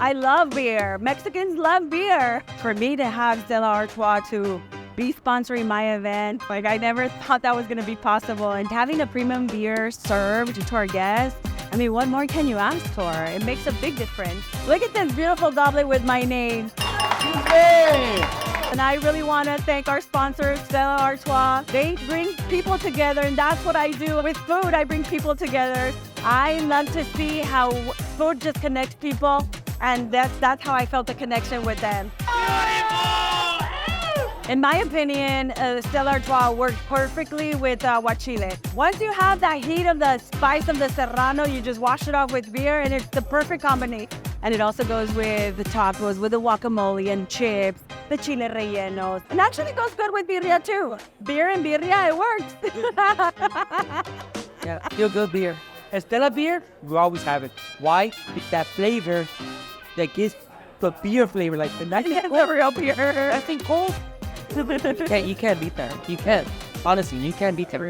I love beer. Mexicans love beer. For me to have 𝗙𝗢𝗥𝗏 to be sponsoring my event, like I never thought that was going to be possible. And having a premium beer served to our guests, I mean, what more can you ask for? It makes a big difference. Look at this beautiful goblet with my name. And I really want to thank our sponsors, 𝗙𝗢𝗥𝗏. They bring people together, and that's what I do with food. I bring people together. I love to see how food just connects people, and that's how I felt the connection with them. In my opinion, 𝗙𝗢𝗥𝗏 works perfectly with aguachile. Once you have that heat of the spice of the serrano, you just wash it off with beer, and it's the perfect combination. And it also goes with the tacos, with the guacamole and chips, the chile rellenos. And actually goes good with birria too. Beer and birria, it works. Yeah, feel good beer. Estella beer, we always have it. Why? It's that flavor that gives the beer flavor, like the nice real beer. That's cold. You can't beat that. You can't. Honestly, you can't beat that.